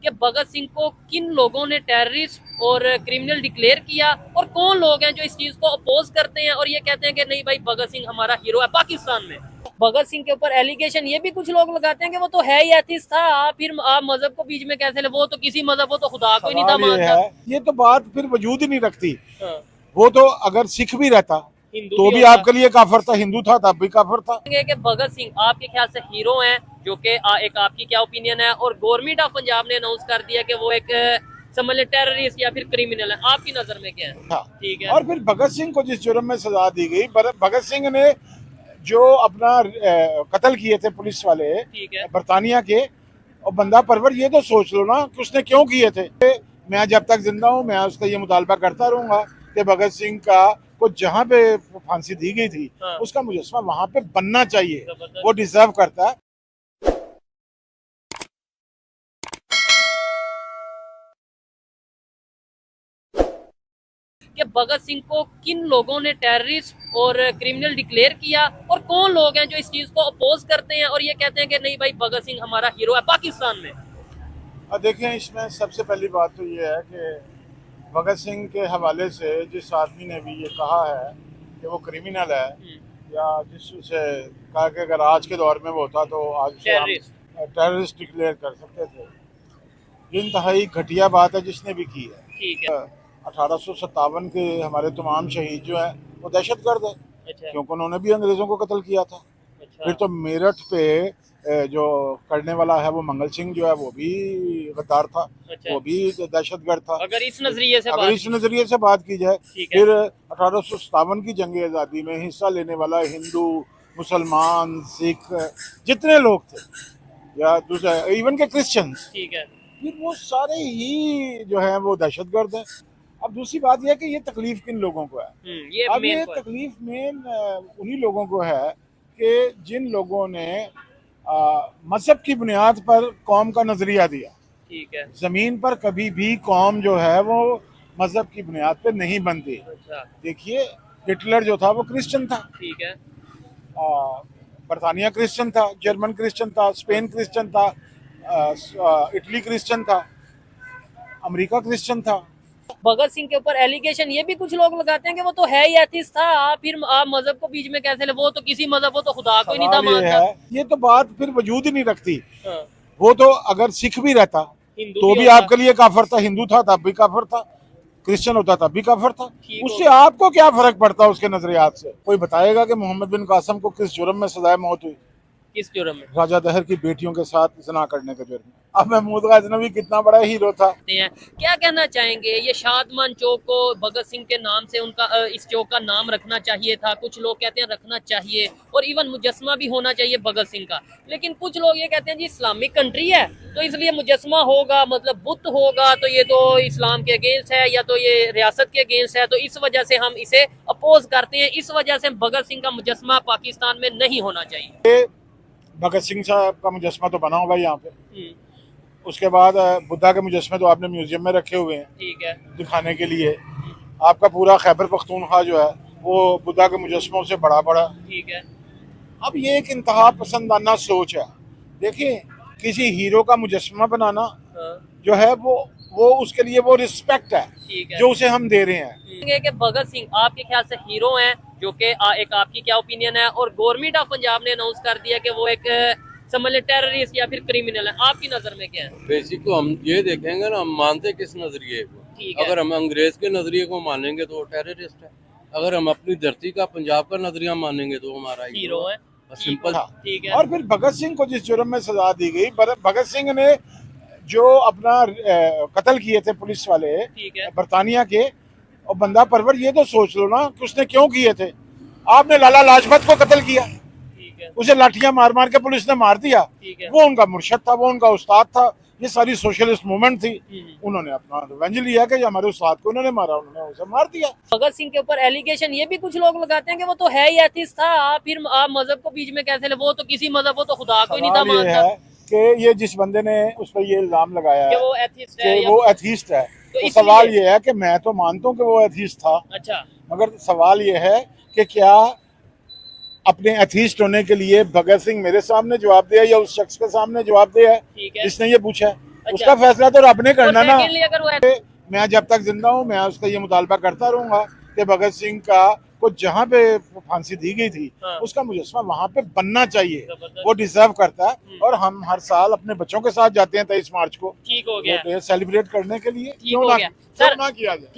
कि भगत सिंह को किन लोगों ने टेररिस्ट और क्रिमिनल डिक्लेयर किया और कौन लोग हैं जो इस चीज को अपोज करते हैं और ये कहते हैं कि नहीं भाई भगत सिंह हमारा हीरो है पाकिस्तान में। भगत सिंह के ऊपर एलिगेशन ये भी कुछ लोग लगाते हैं कि वो तो है ही एथिस्ट था, आप मजहब को बीच में कैसे ले, वो तो किसी मजहब, वो तो खुदा को ही नहीं था सवाल ये मानता। है, ये तो बात फिर वजूद ही नहीं रखती। हाँ, वो तो अगर सिख भी रहता हिंदू तो भी होता। आपके लिए काफर था, हिंदू था तब भी काफर था। कि भगत सिंह आपके ख्याल से हीरो हैं, जो कि एक आपकी क्या ओपिनियन है, और गवर्नमेंट ऑफ पंजाब ने अनाउंस कर दिया कि वो एक समझ ले टेररिस्ट या फिर क्रिमिनल है, आपकी नजर में क्या है? हाँ। ठीक है। और फिर भगत सिंह को जिस जुर्म में सजा दी गई, भगत सिंह ने जो अपना कत्ल किए थे पुलिस वाले ठीक है। बरतानिया के, और बंदा परवर, ये तो सोच लो ना कि उसने क्यों किए थे। मैं जब तक जिंदा हूँ मैं उसका ये मुतालबा करता रहूंगा कि भगत सिंह का को जहाँ पे फांसी दी गई थी, हाँ। उसका मुजस्समा वहां पे बनना चाहिए, जबरदस्त। वो डिजर्व करता है। कि भगत सिंह को किन लोगों ने टेररिस्ट और क्रिमिनल डिक्लेयर किया और कौन लोग हैं जो इस चीज को अपोज करते हैं और ये कहते हैं कि नहीं भाई भगत सिंह हमारा हीरो है पाकिस्तान में। और देखें, इसमें सबसे पहली बात तो ये है कि भगत सिंह के हवाले से जिस आदमी ने भी ये कहा है कि वो क्रिमिनल है, या जिससे कहा कि अगर आज के दौर में वो होता तो आज उसे हम टेररिस्ट डिक्लेयर कर सकते थे, ये इंतहाई घटिया बात है जिसने भी की है। ठीक है। 1857 के हमारे तमाम शहीद जो हैं वो दहशत गर्द है, अच्छा। क्योंकि उन्होंने भी अंग्रेज़ों को कत्ल किया था। अच्छा। फिर तो मेरठ पे जो करने वाला है वो मंगल सिंह जो है वो भी गद्दार था। अच्छा। वो भी दहशत गर्द था। अगर इस नजरिए से अगर इस नजरिए से बात की जाए, ठीक है। फिर 1857 की जंग आज़ादी में हिस्सा लेने वाला हिंदू, मुसलमान, सिख जितने लोग थे, या दूसरा इवन के क्रिश्चियंस, ठीक है। फिर वो सारे ही जो है वो दहशत गर्द है। अब दूसरी बात यह है कि ये तकलीफ किन लोगों को है। ये अब मेन ये पॉइंट। तकलीफ मेन उन्हीं लोगों को है कि जिन लोगों ने मजहब की बुनियाद पर कौम का नजरिया दिया। ठीक है। जमीन पर कभी भी कौम जो है वो मजहब की बुनियाद पर नहीं बनती। अच्छा। देखिए, हिटलर जो था वो क्रिश्चियन था, ठीक है। बरतानिया क्रिश्चियन था, जर्मन क्रिश्चियन था, स्पेन क्रिश्चियन था, इटली क्रिश्चियन था, अमेरिका क्रिश्चियन था। भगत सिंह के ऊपर एलिगेशन ये भी कुछ लोग लगाते हैं कि वो तो है ही एथिस्ट था, आप मजहब को बीच में कैसे ले, वो तो किसी मजहब, वो तो खुदा को ही नहीं था सवाल ये मानता। है, ये तो बात फिर वजूद ही नहीं रखती। हाँ, वो तो अगर सिख भी रहता हिंदू तो भी होता। आपके लिए काफर था, हिंदू था तब भी काफर था, क्रिश्चियन होता तब भी काफर था। ठीक उससे हो गया। आपको क्या फर्क पड़ता उसके नजरियात से? कोई बताएगा कि मोहम्मद बिन कासिम को किस जुर्म में सजाए मौत हुई? किस जुर्म में? राजा दहर की बेटियों के साथ जना करने के जुर्म में। अब महमूद गजनवी कितना बड़ा हीरो था। क्या कहना चाहेंगे, ये शादमान चौक को भगत सिंह के नाम से उनका इस चौक का नाम रखना चाहिए था, कुछ लोग कहते हैं रखना चाहिए, और इवन मुजस्मा भी होना चाहिए भगत सिंह का, लेकिन कुछ लोग ये कहते हैं जी इस्लामिक कंट्री है तो इसलिए मुजस्मा होगा, मतलब बुत होगा तो ये तो इस्लाम के अगेंस्ट है या तो ये रियासत के अगेंस्ट है, तो इस वजह से हम इसे अपोज करते हैं, इस वजह से भगत सिंह का मुजस्मा पाकिस्तान में नहीं होना चाहिए। भगत सिंह साहब का मुजस्मा तो बना होगा यहाँ पे। उसके बाद बुद्धा के मुजस्मे तो आपने म्यूजियम में रखे हुए हैं, ठीक है, दिखाने के लिए। आपका पूरा खैबर पख्तूनख्वा जो है वो बुद्धा के मुजस्मों से बड़ा बड़ा। ठीक है। अब ये एक इंतहा पसंदाना सोच है। देखिए, किसी हीरो का मुजस्मा बनाना हाँ, जो है वो उसके लिए वो रिस्पेक्ट है, ठीक है। जो उसे हम दे रहे हैं। कि भगत सिंह आपके ख्याल से हीरो हैं, जो कि एक आपकी क्या ओपिनियन है, और गवर्नमेंट ऑफ पंजाब ने अनाउंस कर दिया कि वो एक समझ ले टेररिस्ट या फिर क्रिमिनल है, आपकी नजर में क्या है? बेसिक तो हम ये देखेंगे ना, हम मानते किस नजरिए को। ठीक है। अगर हम अंग्रेज के नजरिए को मानेंगे तो वो टेररिस्ट है, अगर हम अपनी धरती का, पंजाब का नजरिया मानेंगे तो हमारा हीरो है। सिंपल। ठीक है। और फिर भगत सिंह को जिस जुर्म में सजा दी गई, भगत सिंह ने जो अपना कत्ल किए थे पुलिस वाले ठीक है। बरतानिया के, और बंदा परवर, ये तो सोच लो ना कि उसने क्यों किए थे। आपने लाला लाजपत को कत्ल किया, ठीक है। उसे लाठियां मार मार के पुलिस ने मार दिया। ठीक है। वो उनका मुर्शद था, वो उनका उस्ताद था। ये सारी सोशलिस्ट मूवमेंट थी। उन्होंने अपना रिवेंज लिया कि हमारे उस्ताद को उन्होंने मारा, उन्होंने उसे मार दिया। भगत सिंह के ऊपर एलिगेशन ये भी कुछ लोग लगाते हैं कि वो तो है ही एथिस्ट था, आप मजहब को बीच में कैसे ले, वो तो किसी मजहब, वो तो खुदा को ही नहीं था सवाल ये मानता। है कि ये जिस बंदे ने उस पर ये इल्जाम लगाया कि है वो एथिस्ट है कि वो एथीस्ट है, तो इसलिए- सवाल ये है कि मैं तो मानता हूँ कि वो एथीस्ट था, अच्छा। मगर सवाल ये है कि क्या अपने एथीस्ट होने के लिए भगत सिंह मेरे सामने जवाब दिया या उस शख्स के सामने जवाब दिया है ठीक है। जिसने ये पूछा है? उसका फैसला तो रब ने करना ना। सेकेंडली अगर वो मैं जब तक जिंदा हूँ मैं उसका ये मुतालबा करता रहूंगा कि भगत सिंह का को जहाँ पे फांसी दी गई थी हाँ। उसका मुजस्समा वहाँ पे बनना चाहिए, जबरदस्त। वो डिजर्व करता है। और हम हर साल अपने बच्चों के साथ जाते हैं 23 मार्च को ठीक हो गया, सेलिब्रेट करने के लिए, ठीक हो गया क्यों सर। ना किया जाए।